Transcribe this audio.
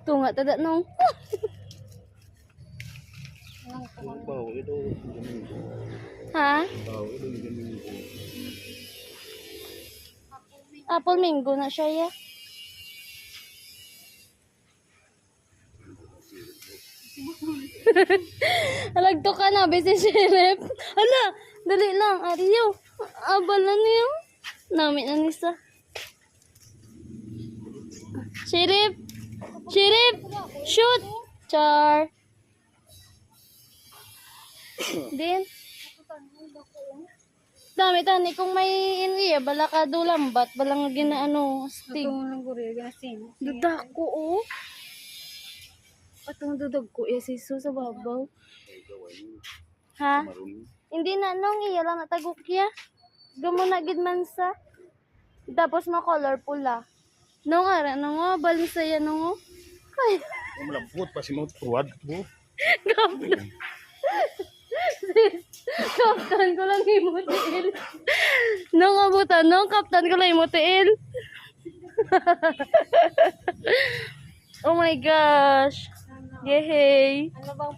Tunga tada nung. Bau itu. Ha? Bau itu jamin. Apple mango na siya ya. Alagto ka na, besi sheriff. Hala, dali lang, ariyo. Abala niyo. Nami na nisa. Sheriff! Sheriff! Shoot! Char! Din. Dami tani kung may iniya, bala ka do lambat, bala nga ginaano, stig. Dadako oh. Atong dudag ko siso sa babaw. Ha? Hindi na nung iya lang natagok ya. Gamo na gid man sa. Tapos ma colorful la. Nung ara nung balisa ya nung. Ay, Melambut pasti mau kuat bu. kaplan. Kaptan ko lang imutiil. Nung abutan nung kaptan ko lang imutiil. Oh my gosh. Yehey. Ano bang